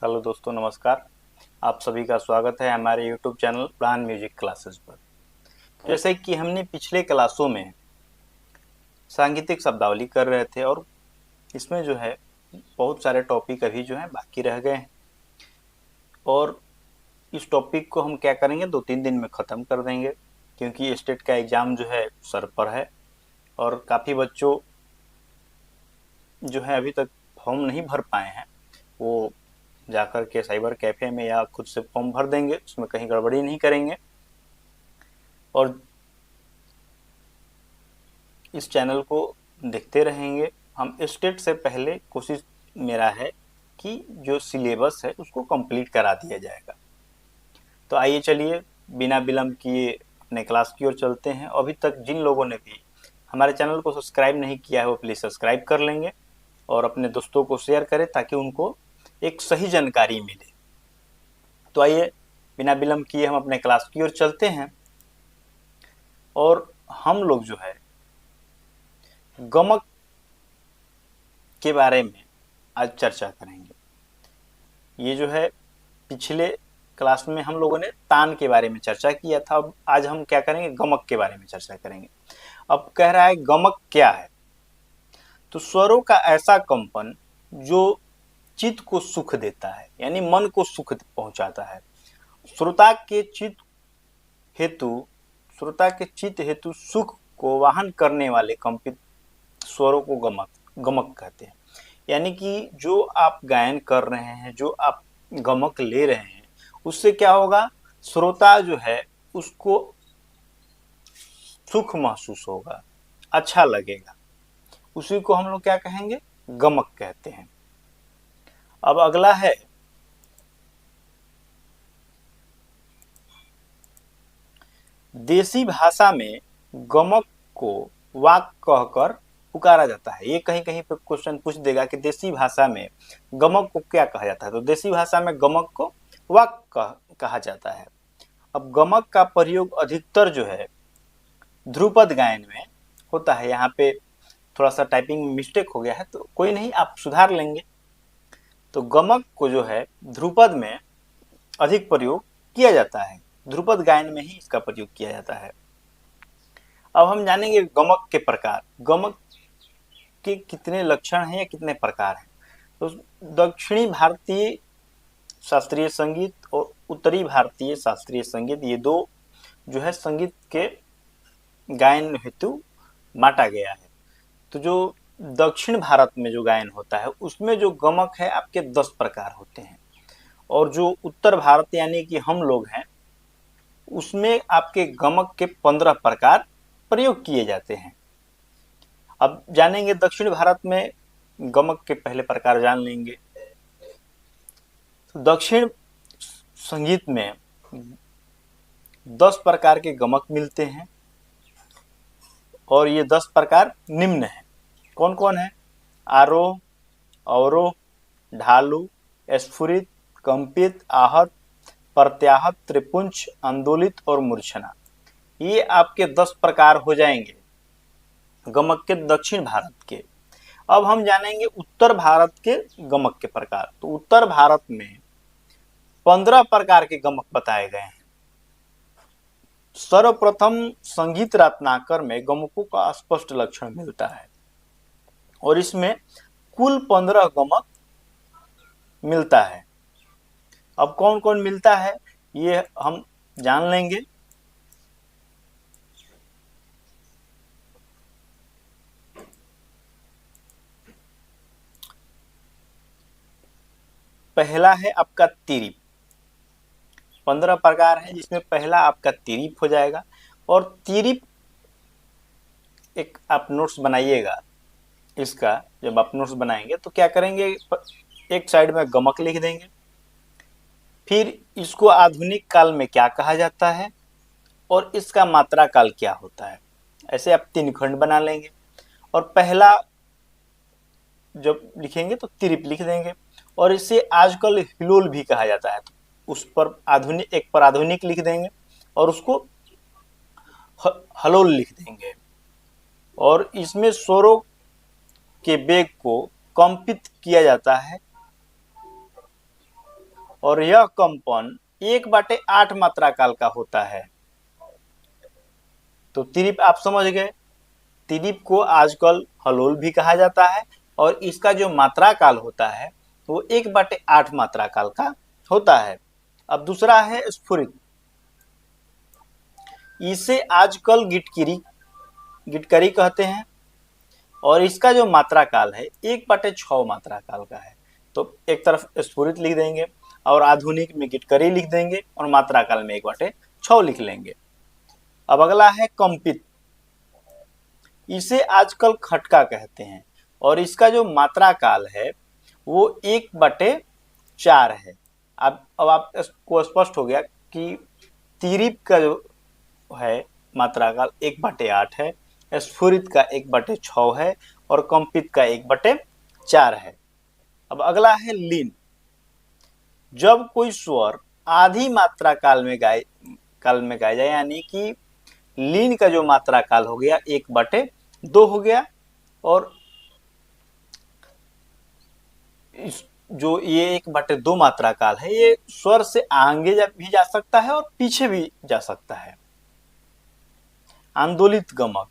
Hello दोस्तों, नमस्कार। आप सभी का स्वागत है हमारे YouTube channel plan music classes पर। जैसे कि हमने पिछले क्लासों में सांगीतिक शब्दावली कर रहे थे और इसमें जो है बहुत सारे टॉपिक अभी जो है बाकी रह गए हैं और इस टॉपिक को हम क्या करेंगे, 2-3 दिन में ख़त्म कर देंगे क्योंकि स्टेट का एग्ज़ाम जो है सर पर है और काफ़ी बच्चों जो है अभी तक फॉर्म नहीं भर पाए हैं। वो जाकर के साइबर कैफ़े में या खुद से फॉर्म भर देंगे, उसमें कहीं गड़बड़ी नहीं करेंगे। और इस चैनल को देखते रहेंगे। हम स्टेट से पहले कोशिश मेरा है कि जो सिलेबस है उसको कंप्लीट करा दिया जाएगा। तो आइए चलिए बिना विलम्ब किए अपने क्लास की ओर चलते हैं। अभी तक जिन लोगों ने भी हमारे चैनल को सब्सक्राइब नहीं किया है वो प्लीज़ सब्सक्राइब कर लेंगे और अपने दोस्तों को शेयर करें ताकि उनको एक सही जानकारी मिले। तो आइए बिना विलम्ब किए हम अपने क्लास की ओर चलते हैं और हम लोग जो है गमक के बारे में आज चर्चा करेंगे। ये जो है पिछले क्लास में हम लोगों ने तान के बारे में चर्चा किया था। अब आज हम क्या करेंगे, गमक के बारे में चर्चा करेंगे। अब कह रहा है गमक क्या है, तो स्वरों का ऐसा कंपन जो चित्त को सुख देता है, यानी मन को सुख पहुंचाता है। श्रोता के चित्त हेतु श्रोता के चित्त हेतु सुख को वाहन करने वाले कंपित स्वरों को गमक गमक कहते हैं। यानी कि जो आप गायन कर रहे हैं, जो आप गमक ले रहे हैं, उससे क्या होगा, श्रोता जो है उसको सुख महसूस होगा, अच्छा लगेगा। उसी को हम लोग क्या कहेंगे, गमक कहते हैं। अब अगला है देसी भाषा में गमक को वाक कहकर पुकारा जाता है। ये कहीं कहीं पे क्वेश्चन पूछ देगा कि देसी भाषा में गमक को क्या कहा जाता है, तो देसी भाषा में गमक को वाक कहा जाता है। अब गमक का प्रयोग अधिकतर जो है ध्रुपद गायन में होता है। यहाँ पे थोड़ा सा टाइपिंग में मिस्टेक हो गया है, तो कोई नहीं, आप सुधार लेंगे। तो गमक को जो है ध्रुपद में अधिक प्रयोग किया जाता है, ध्रुपद गायन में ही इसका प्रयोग किया जाता है। अब हम जानेंगे गमक के प्रकार, गमक के कितने लक्षण हैं या कितने प्रकार हैं। तो दक्षिणी भारतीय शास्त्रीय संगीत और उत्तरी भारतीय शास्त्रीय संगीत, ये दो जो है संगीत के गायन हेतु बांटा गया है। तो जो दक्षिण भारत में जो गायन होता है उसमें जो गमक है आपके 10 प्रकार होते हैं और जो उत्तर भारत यानी कि हम लोग हैं उसमें आपके गमक के 15 प्रकार प्रयोग किए जाते हैं। अब जानेंगे दक्षिण भारत में गमक के पहले प्रकार जान लेंगे। तो दक्षिण संगीत में 10 प्रकार के गमक मिलते हैं और ये 10 प्रकार निम्न हैं। कौन कौन है, आरोह, अवरोह, ढालू, स्फुरित, कंपित, आहत, प्रत्याहत, त्रिपुंज, आंदोलित और मूर्छना। ये आपके 10 प्रकार हो जाएंगे गमक के दक्षिण भारत के। अब हम जानेंगे उत्तर भारत के गमक के प्रकार। तो उत्तर भारत में 15 प्रकार के गमक बताए गए हैं। सर्वप्रथम संगीत रत्नाकर में गमकों का स्पष्ट लक्षण मिलता है और इसमें कुल 15 गमक मिलता है। अब कौन कौन मिलता है ये हम जान लेंगे। पहला है आपका तिरिप। 15 प्रकार है जिसमें पहला आपका तिरिप हो जाएगा। और तिरिप एक आप नोट्स बनाइएगा इसका। जब आप नोट्स बनाएंगे तो क्या करेंगे, एक साइड में गमक लिख देंगे, फिर इसको आधुनिक काल में क्या कहा जाता है और इसका मात्रा काल क्या होता है। ऐसे आप 3 खंड बना लेंगे और पहला जब लिखेंगे तो तिरिप लिख देंगे और इसे आजकल हिलोल भी कहा जाता है, तो उस पर आधुनिक, एक पर आधुनिक लिख देंगे और उसको हलोल लिख देंगे। और इसमें स्वरों के वेग को कंपित किया जाता है और यह कंपन 1/8 मात्रा काल का होता है। तो तिरीप आप समझ गए, तिरीप को आजकल हलोल भी कहा जाता है और इसका जो मात्रा काल होता है वो 1/8 मात्रा काल का होता है। अब दूसरा है स्फुरित, इसे आजकल गिटकरी कहते हैं और इसका जो मात्रा काल है 1/6 मात्रा काल का है। तो एक तरफ स्फुरित लिख देंगे और आधुनिक में गिटकरी लिख देंगे और मात्रा काल में 1/6 लिख लेंगे। अब अगला है कंपित, इसे आजकल खटका कहते हैं और इसका जो मात्रा काल है वो 1/4 है। अब आपको स्पष्ट हो गया कि तिरीप का जो है मात्रा काल 1/8 है, स्फुरित का 1/6 है और कंपित का 1/4 है। अब अगला है लीन, जब कोई स्वर आधी मात्रा काल में गाया जाए, यानी कि लीन का जो मात्रा काल हो गया 1/2 हो गया और जो ये 1/2 मात्रा काल है ये स्वर से आगे भी जा सकता है और पीछे भी जा सकता है। आंदोलित गमक,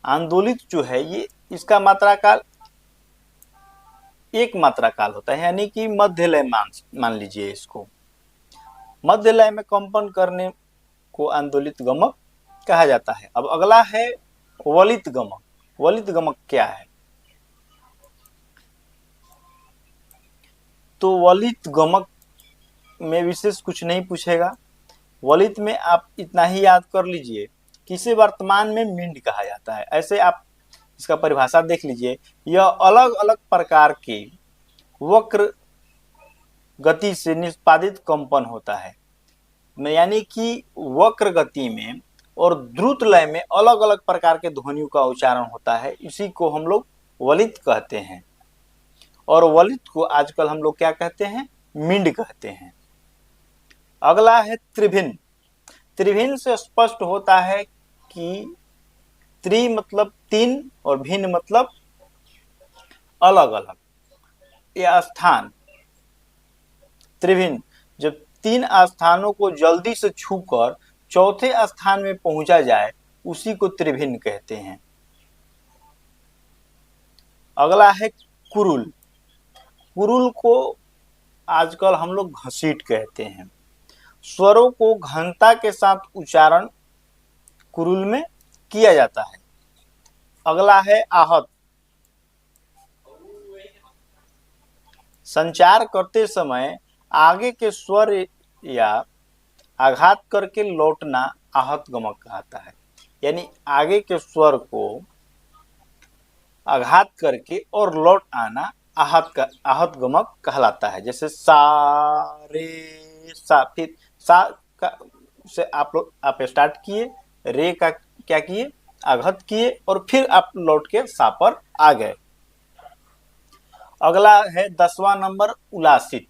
आंदोलित जो है ये इसका मात्रा काल 1 मात्रा काल होता है, यानी कि मध्य लय मान लीजिए इसको। मध्य लय में कंपन करने को आंदोलित गमक कहा जाता है। अब अगला है वलित गमक। वलित गमक क्या है? तो वलित गमक में विशेष कुछ नहीं पूछेगा। वलित में आप इतना ही याद कर लीजिए कि इसे वर्तमान में मिंड कहा जाता है। ऐसे आप इसका परिभाषा देख लीजिए, यह अलग अलग प्रकार के वक्र गति से निष्पादित कंपन होता है, यानी कि वक्र गति में और द्रुत लय में अलग अलग प्रकार के ध्वनियों का उच्चारण होता है, इसी को हम लोग वलित कहते हैं। और वलित को आजकल हम लोग क्या कहते हैं? मिंड कहते हैं। अगला है त्रिभिन्न। त्रिभिन्न से स्पष्ट होता है कि त्रि मतलब 3 और भिन्न मतलब अलग अलग, यह स्थान त्रिभिन्न। जब 3 स्थानों को जल्दी से छूकर चौथे स्थान में पहुंचा जाए उसी को त्रिभिन्न कहते हैं। अगला है कुरुल। कुरुल को आजकल हम लोग घसीट कहते हैं। स्वरों को घनता के साथ उच्चारण कुरुल में किया जाता है। अगला है आहत। संचार करते समय आगे के स्वर या आघात करके लौटना आहत गमक कहता है, यानी आगे के स्वर को आघात करके और लौट आना आहत गमक कहलाता है। जैसे सा रे सा, फिर सा का से आप स्टार्ट किए, रे का क्या किए? आघात किए और फिर आप लौट के सा पर आ गए। अगला है 10वां नंबर उल्लासित।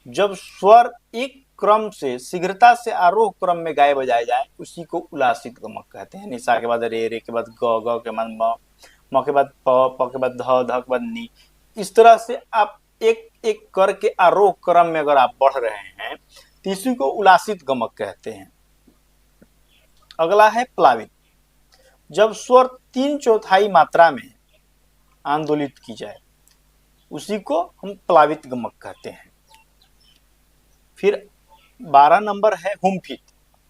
जब स्वर एक क्रम से शीघ्रता से आरोह क्रम में गाए बजाए जाए उसी को उल्लासित गमक कहते हैं। निशा के बाद रे, रे के बाद ग, ग के बाद म, म के बाद प, प के बाद ध, ध के बाद नी। इस तरह से आप एक एक करके आरोह क्रम में अगर आप बढ़ रहे हैं तो इसी को उल्लासित गमक कहते हैं। अगला है प्लावित। जब स्वर 3/4 मात्रा में आंदोलित की जाए उसी को हम प्लावित गमक कहते हैं। फिर 12 नंबर है हुमफित।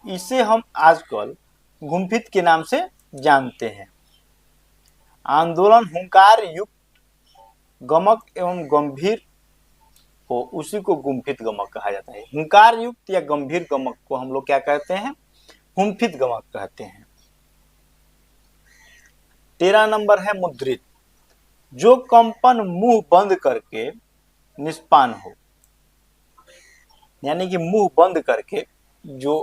इसे हम आजकल गुम्फित के नाम से जानते हैं। आंदोलन हुंकार युक्त गमक एवं गंभीर हो उसी को गुम्फित गमक कहा जाता है। हुंकार युक्त या गंभीर गमक को हम लोग क्या कहते हैं? हुमफित गमक कहते हैं। 13 नंबर है मुद्रित। जो कंपन मुंह बंद करके निष्पान हो, यानी कि मुंह बंद करके जो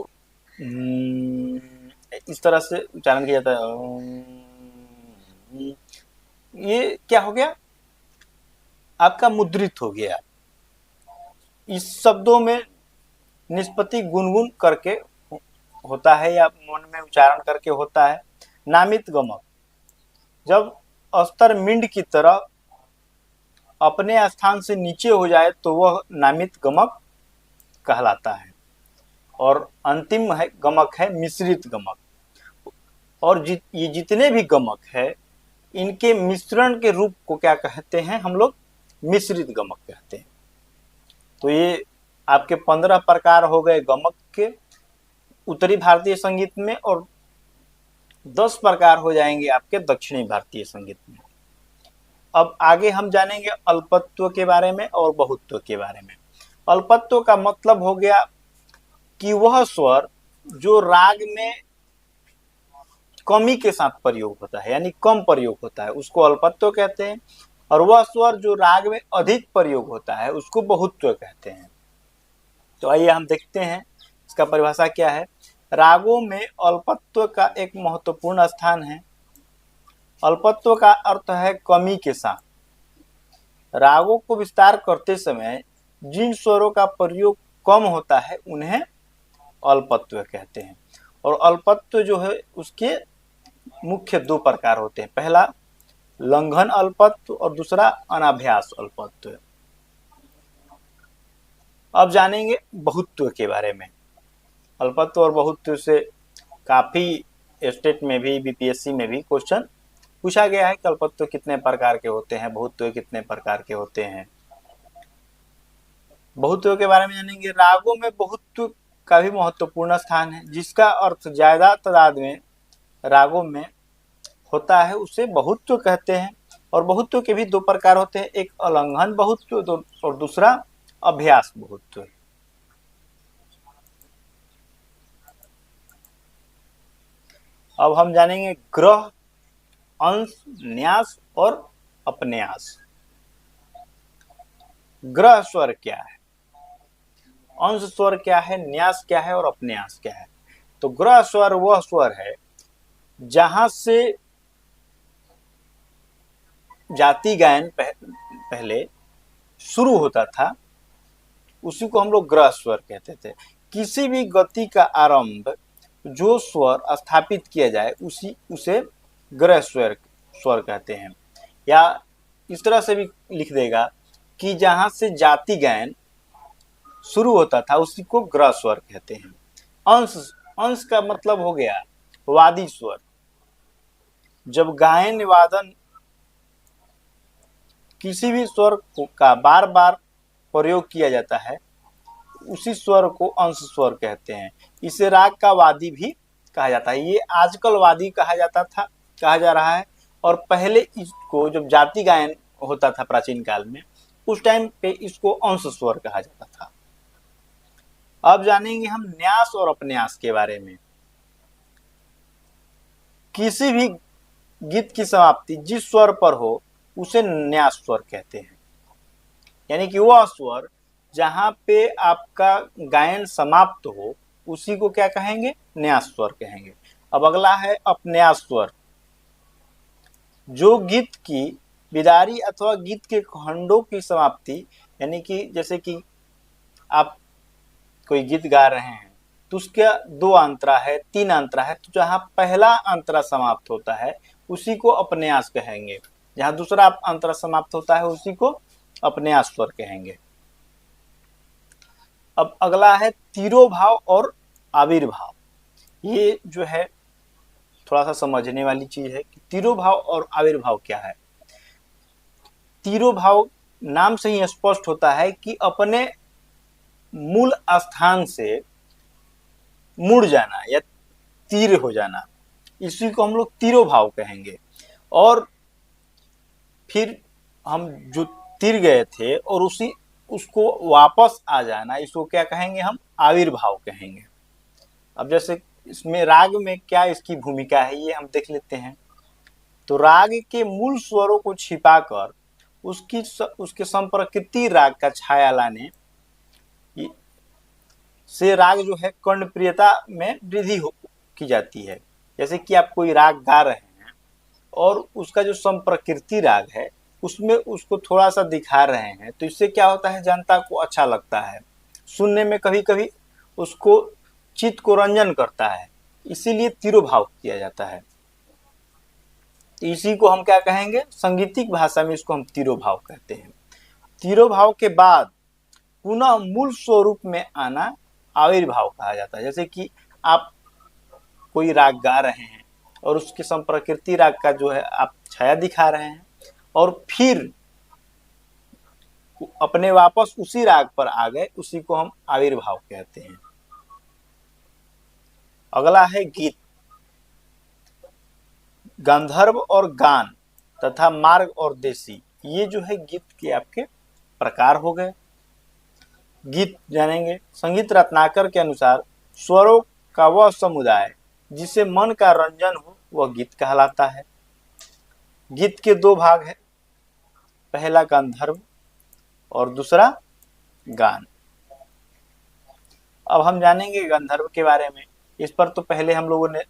इस तरह से उच्चारण किया जाता है, ये क्या हो गया? आपका मुद्रित हो गया। इस शब्दों में निष्पत्ति गुनगुन करके होता है या मन में उच्चारण करके होता है। नामित गमक। जब अस्तर मिंड की तरह अपने स्थान से नीचे हो जाए तो वह नामित गमक कहलाता है। और अंतिम है गमक है मिश्रित गमक। और ये जितने भी गमक है इनके मिश्रण के रूप को क्या कहते हैं हम लोग? मिश्रित गमक कहते हैं। तो ये आपके 15 प्रकार हो गए गमक के उत्तरी भारतीय संगीत में, और 10 प्रकार हो जाएंगे आपके दक्षिणी भारतीय संगीत में। अब आगे हम जानेंगे अल्पत्व के बारे में और बहुत्व के बारे में। अल्पत्व का मतलब हो गया कि वह स्वर जो राग में कमी के साथ प्रयोग होता है, यानी कम प्रयोग होता है, उसको अल्पत्व कहते हैं। और वह स्वर जो राग में अधिक प्रयोग होता है उसको बहुत्व कहते हैं। तो आइए हम देखते हैं इसका परिभाषा क्या है। रागों में अल्पत्व का एक महत्वपूर्ण स्थान है। अल्पत्व का अर्थ है कमी के साथ। रागों को विस्तार करते समय जिन स्वरों का प्रयोग कम होता है उन्हें अल्पत्व कहते हैं। और अल्पत्व जो है उसके मुख्य 2 प्रकार होते हैं। पहला लंघन अल्पत्व और दूसरा अनाभ्यास अल्पत्व। अब जानेंगे बहुत्व के बारे में। अल्पत्व और बहुत्व से काफी स्टेट में भी, बीपीएससी में भी क्वेश्चन पूछा गया है कि अल्पत्व कितने प्रकार के होते हैं, बहुत्व कितने प्रकार के होते हैं। बहुत्व के बारे में जानेंगे। रागों में बहुत्व का भी महत्वपूर्ण स्थान है। जिसका अर्थ ज्यादा तादाद में रागों में होता है उसे बहुत्व कहते हैं। और बहुत्व के भी 2 प्रकार होते हैं, एक अलंघन बहुत्व और दूसरा अभ्यास बहुत्व। अब हम जानेंगे ग्रह, अंश, न्यास और अपन्यास। ग्रह स्वर क्या है, अंश स्वर क्या है, न्यास क्या है और अपन्यास क्या है? तो ग्रह स्वर वह स्वर है जहां से जाति गायन पहले शुरू होता था, उसी को हम लोग ग्रह स्वर कहते थे। किसी भी गति का आरंभ जो स्वर स्थापित किया जाए उसे ग्रह स्वर कहते हैं। या इस तरह से भी लिख देगा कि जहां से जाति गायन शुरू होता था उसी को ग्रह स्वर कहते हैं। अंश का मतलब हो गया वादी स्वर। जब गायन वादन किसी भी स्वर का बार बार प्रयोग किया जाता है उसी स्वर को अंश स्वर कहते हैं। इसे राग का वादी भी कहा जाता है। ये आजकल वादी कहा जा रहा है। और पहले इसको जब जाति गायन होता था प्राचीन काल में, उस टाइम पे इसको अंश स्वर कहा जाता था। अब जानेंगे हम न्यास और अपन्यास के बारे में। किसी भी गीत की समाप्ति जिस स्वर पर हो उसे न्यास स्वर कहते हैं। यानी कि वह स्वर जहां पे आपका गायन समाप्त हो उसी को क्या कहेंगे? न्यास स्वर कहेंगे। अब अगला है अपन्यास स्वर। जो गीत की विदारी अथवा गीत के खंडों की समाप्ति, यानी कि जैसे कि आप कोई गीत गा रहे हैं तो उसका 2 अंतरा है, 3 अंतरा है, तो जहां पहला अंतरा समाप्त होता है उसी को अपन्यास कहेंगे। जहां दूसरा अंतरा समाप्त होता है उसी को अपन्यास स्वर कहेंगे। अब अगला है तिरोभाव और आविर्भाव। ये जो है थोड़ा सा समझने वाली चीज है कि तिरोभाव और आविर्भाव क्या है। तिरोभाव नाम से ही स्पष्ट होता है कि अपने मूल स्थान से मुड़ जाना या तीर हो जाना, इसी को हम लोग तिरोभाव कहेंगे। और फिर हम जो तीर गए थे और उसको वापस आ जाना, इसको क्या कहेंगे? हम आविर्भाव कहेंगे। अब जैसे इसमें राग में क्या इसकी भूमिका है ये हम देख लेते हैं। तो राग के मूल स्वरों को छिपाकर उसके संप्रकृति राग का छाया लाने से राग जो है कर्णप्रियता में वृद्धि की जाती है। जैसे कि आप कोई राग गा रहे हैं और उसका जो संप्रकृति राग है उसमें उसको थोड़ा सा दिखा रहे हैं, तो इससे क्या होता है? जनता को अच्छा लगता है, सुनने में कभी कभी उसको चित्त को रंजन करता है, इसीलिए तिरोभाव किया जाता है। इसी को हम क्या कहेंगे? संगीतिक भाषा में इसको हम तिरोभाव कहते हैं। तिरोभाव के बाद पुनः मूल स्वरूप में आना आविर्भाव कहा जाता है। जैसे कि आप कोई राग गा रहे हैं और उसके संप्रकृति राग का जो है आप छाया दिखा रहे हैं और फिर अपने वापस उसी राग पर आ गए, उसी को हम आविर्भाव कहते हैं। अगला है गीत। गंधर्व और गान तथा मार्ग और देसी, ये जो है गीत के आपके प्रकार हो गए। गीत जानेंगे, संगीत रत्नाकर के अनुसार स्वरों का वह समुदाय जिसे मन का रंजन हो वह गीत कहलाता है। गीत के दो भाग हैं, पहला गंधर्व और दूसरा गान। अब हम जानेंगे गंधर्व के बारे में। इस पर तो पहले हम लोगों ने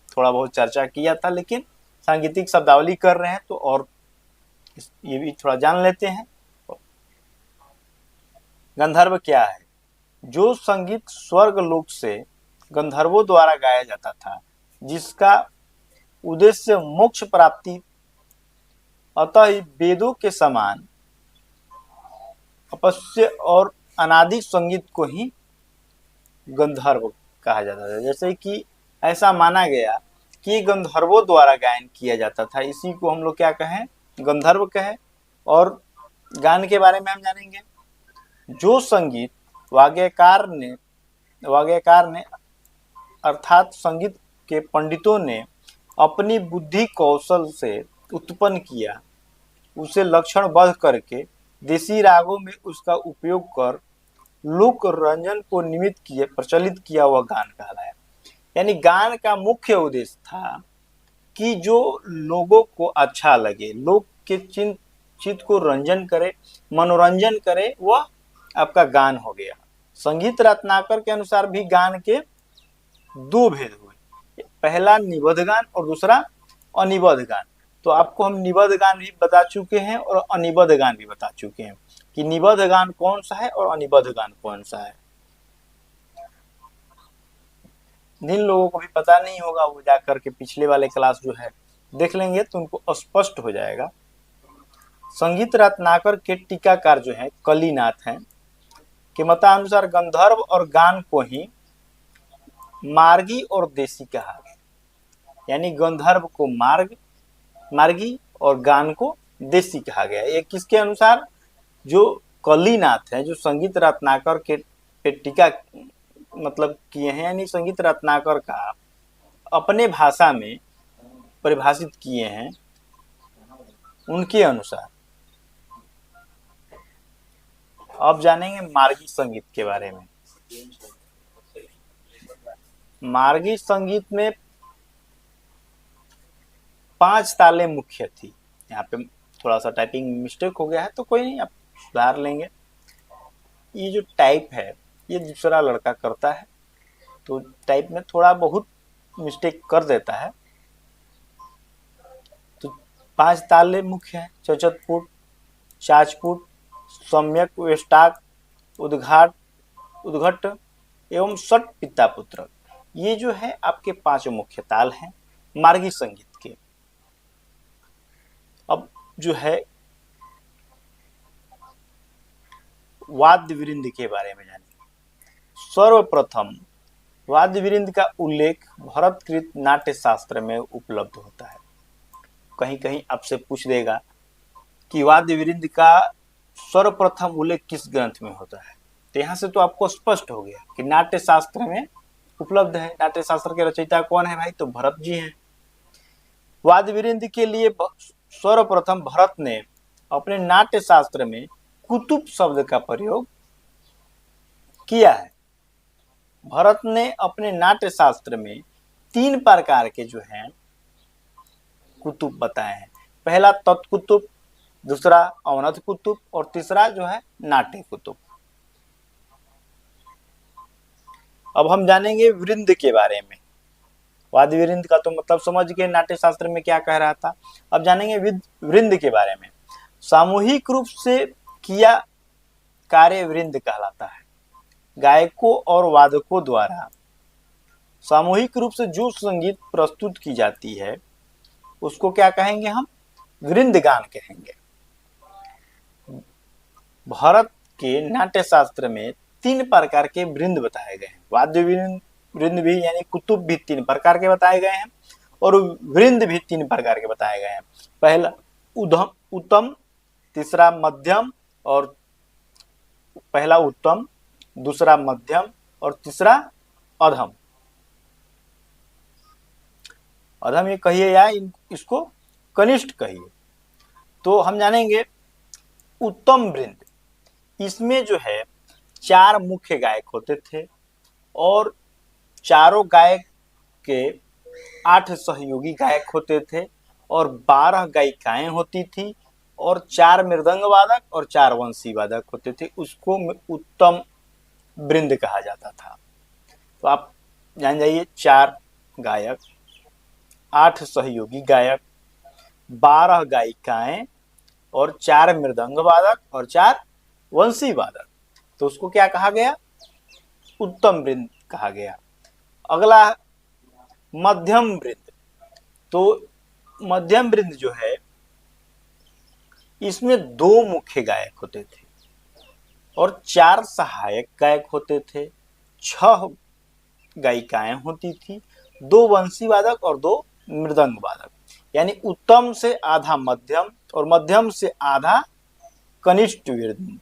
थोड़ा बहुत चर्चा किया था, लेकिन सांगीतिक शब्दावली कर रहे हैं तो और ये भी थोड़ा जान लेते हैं। गंधर्व क्या है? जो संगीत स्वर्ग लोक से गंधर्वों द्वारा गाया जाता था, जिसका उद्देश्य मोक्ष प्राप्ति, अतः वेदों के समान अपस्य और अनादि संगीत को ही गंधर्व कहा जाता था। जैसे कि ऐसा माना गया कि गंधर्वों द्वारा गायन किया जाता था, इसी को हम लोग क्या कहें? गंधर्व कहें। और गान के बारे में हम जानेंगे। जो संगीत वाग्यकार ने अर्थात संगीत के पंडितों ने अपनी बुद्धि कौशल से उत्पन्न किया, उसे लक्षणबद्ध करके देसी रागों में उसका उपयोग कर लोक रंजन को प्रचलित किया, वह गान कहलाया। यानी गान का मुख्य उद्देश्य था कि जो लोगों को अच्छा लगे, लोग के चित्त को रंजन करे, मनोरंजन करे, वह आपका गान हो गया। संगीत रत्नाकर के अनुसार भी गान के दो भेद हुए, पहला निबद्ध गान और दूसरा अनिबद्ध गान। तो आपको हम निबद्ध गान भी बता चुके हैं और अनिबद्ध गान भी बता चुके हैं कि निबद्ध गान कौन सा है और अनिबद्ध गान कौन सा है। जिन लोगों को भी पता नहीं होगा वो जाकर के पिछले वाले क्लास जो है देख लेंगे तो उनको स्पष्ट हो जाएगा। संगीत रत्नाकर के टीकाकार जो है कलीनाथ हैं के मतानुसार गंधर्व और गान को ही मार्गी और देसी कहा गया। यानी गंधर्व को मार्गी और गान को देसी कहा गया। ये किसके अनुसार? जो कलीनाथ है, जो संगीत रत्नाकर के पे टीका मतलब किए हैं, यानी संगीत रत्नाकर का अपने भाषा में परिभाषित किए हैं, उनके अनुसार। अब जानेंगे मार्गी संगीत के बारे में। मार्गी संगीत में 5 तालें मुख्य थी। यहाँ पे थोड़ा सा टाइपिंग मिस्टेक हो गया है तो कोई नहीं, आप सुधार लेंगे। ये जो टाइप है ये दूसरा लड़का करता है, तो टाइप में थोड़ा बहुत मिस्टेक कर देता है। तो 5 ताले मुख्य हैं: चचतपुट, चाचपुट, सम्यक वेष्टाक, उद्घट एवं षट पितापुत्र। ये जो है आपके 5 मुख्य ताल हैं मार्गी संगीत के। अब जो है वाद्य वृंद के बारे में जानेंगे। सर्वप्रथम वाद्य वृंद का उल्लेख भरतकृत नाट्य शास्त्र में उपलब्ध होता है। कहीं कहीं आपसे पूछ देगा कि वाद्य वृंद का सर्वप्रथम उल्लेख किस ग्रंथ में होता है, तो यहाँ से तो आपको स्पष्ट हो गया कि नाट्य शास्त्र में उपलब्ध है। नाट्य शास्त्र के रचयिता कौन है भाई? तो भरत जी हैं। वाद्य वृंद के लिए सर्वप्रथम भरत ने अपने नाट्य शास्त्र में कुतुब शब्द का प्रयोग किया है। भरत ने अपने नाट्य शास्त्र में 3 प्रकार के जो हैं कुतुब बताए हैं। पहला तत्कुतुब, दूसरा अवनत कुतुब और तीसरा जो है नाट्य कुतुब। अब हम जानेंगे वृंद के बारे में। वाद्य वृंद का तो मतलब समझ गए नाट्य शास्त्र में क्या कह रहा था। अब जानेंगे वृंद के बारे में। सामूहिक रूप से किया कार्य वृंद कहलाता है। गायकों और वादकों द्वारा सामूहिक रूप से जो संगीत प्रस्तुत की जाती है उसको क्या कहेंगे? हम वृंद गान कहेंगे। भारत के नाट्य शास्त्र में 3 प्रकार के वृंद बताए गए हैं। वाद्य वृंद भी यानी कुतुब भी 3 प्रकार के बताए गए हैं और वृंद भी 3 प्रकार के बताए गए हैं। पहला उत्तम, तीसरा मध्यम और पहला उत्तम, दूसरा मध्यम और तीसरा अधम। अधम ये कहिए या इसको कनिष्ठ कहिए। तो हम जानेंगे उत्तम वृंद, इसमें जो है 4 मुख्य गायक होते थे और चारों गायक के 8 सहयोगी गायक होते थे और 12 गायिकाएं होती थी और 4 मृदंग वादक और 4 वंशी वादक होते थे। उसको उत्तम वृंद कहा जाता था। तो आप जान जाइए, 4 गायक, 8 सहयोगी गायक, 12 गायिकाएं और 4 मृदंग वादक और 4 वंशी वादक, तो उसको क्या कहा गया? उत्तम वृंद कहा गया। अगला मध्यम वृंद। तो मध्यम वृंद जो है, इसमें 2 मुख्य गायक होते थे और 4 सहायक गायक होते थे, 6 गायिकाएं होती थी, 2 वंशी वादक और 2 मृदंग वादक। यानी उत्तम से आधा मध्यम और मध्यम से आधा कनिष्ठ वृंद।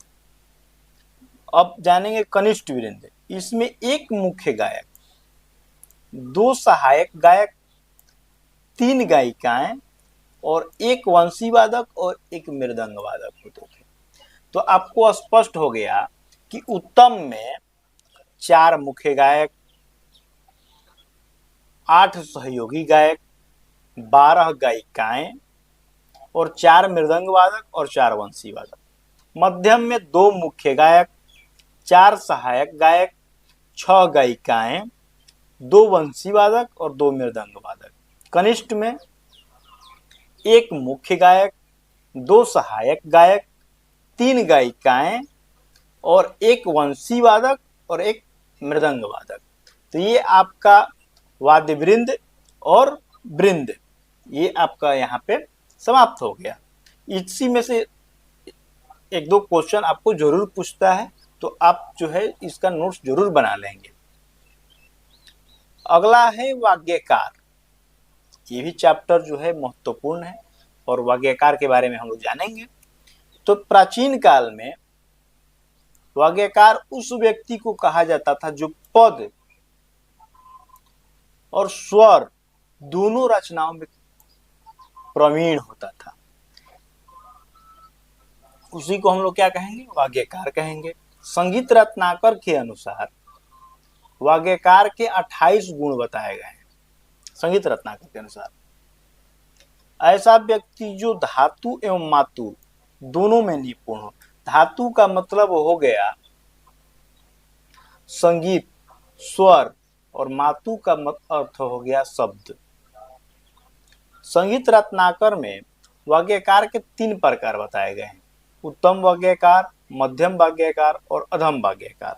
अब जानेंगे कनिष्ठ वृंद। इसमें 1 मुख्य गायक, 2 सहायक गायक, 3 गायिकाएं और 1 वंशी वादक और 1 मृदंग वादक होते थे। तो आपको स्पष्ट हो गया कि उत्तम में 4 मुख्य गायक, 8 सहयोगी गायक, 12 गायिकाएं और 4 मृदंग वादक और 4 वंशी वादक। मध्यम में 2 मुख्य गायक, 4 सहायक गायक, 6 गायिकाएं, 2 वंशी वादक और 2 मृदंग वादक। कनिष्ठ में 1 मुख्य गायक, 2 सहायक गायक, 3 गायिकाएं और 1 वंशी वादक और 1 मृदंग वादक। तो ये आपका वाद्य वृंद और वृंद, ये आपका यहाँ पे समाप्त हो गया। इसी में से 1-2 क्वेश्चन आपको जरूर पूछता है, तो आप जो है इसका नोट्स जरूर बना लेंगे। अगला है वाग्यकार। ये भी चैप्टर जो है महत्वपूर्ण है और वाग्यकार के बारे में हम लोग जानेंगे। तो प्राचीन काल में वाग्यकार उस व्यक्ति को कहा जाता था जो पद और स्वर दोनों रचनाओं में प्रवीण होता था। उसी को हम लोग क्या कहेंगे? वाग्यकार कहेंगे। संगीत रत्नाकर के अनुसार वाग्यकार के 28 गुण बताए गए हैं। संगीत रत्नाकर के अनुसार ऐसा व्यक्ति जो धातु एवं मातु दोनों में निपुण हो। धातु का मतलब हो गया संगीत, स्वर, और मातु का अर्थ हो गया शब्द। संगीत रत्नाकर में वाग्यकार के 3 प्रकार बताए गए हैं: उत्तम वाग्यकार, मध्यम वाग्यकार और अधम वाग्यकार।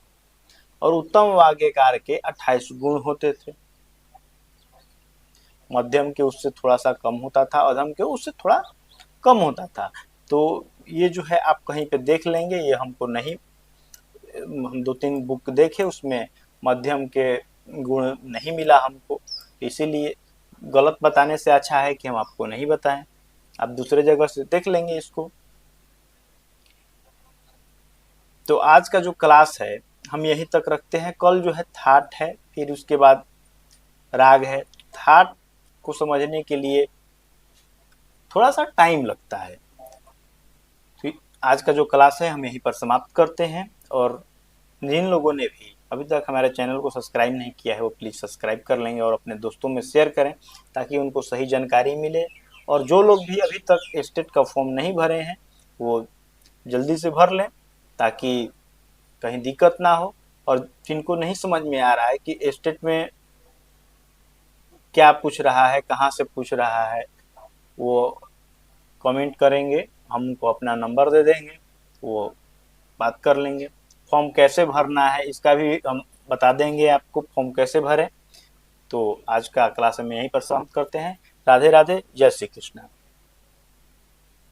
और उत्तम वाग्यकार के 28 गुण होते थे, मध्यम के उससे थोड़ा सा कम होता था, अधम के उससे थोड़ा कम होता था। तो ये जो है आप कहीं पे देख लेंगे, ये हमको नहीं, हम 2-3 बुक देखे, उसमें मध्यम के गुण नहीं मिला हमको, इसीलिए गलत बताने से अच्छा है कि हम आपको नहीं बताएं, आप दूसरे जगह से देख लेंगे इसको। तो आज का जो क्लास है हम यहीं तक रखते हैं। कल जो है थाट है, फिर उसके बाद राग है। थाट को समझने के लिए थोड़ा सा टाइम लगता है। तो आज का जो क्लास है हम यहीं पर समाप्त करते हैं। और जिन लोगों ने भी अभी तक हमारे चैनल को सब्सक्राइब नहीं किया है वो प्लीज़ सब्सक्राइब कर लेंगे और अपने दोस्तों में शेयर करें ताकि उनको सही जानकारी मिले। और जो लोग भी अभी तक स्टेट का फॉर्म नहीं भरे हैं वो जल्दी से भर लें ताकि कहीं दिक्कत ना हो। और जिनको नहीं समझ में आ रहा है कि स्टेट में क्या पूछ रहा है, कहाँ से पूछ रहा है, वो कमेंट करेंगे, हम उनको अपना नंबर दे देंगे, वो बात कर लेंगे। फॉर्म कैसे भरना है इसका भी हम बता देंगे आपको, फॉर्म कैसे भरें। तो आज का क्लास हम यहीं पर समाप्त करते हैं। राधे राधे, जय श्री कृष्ण।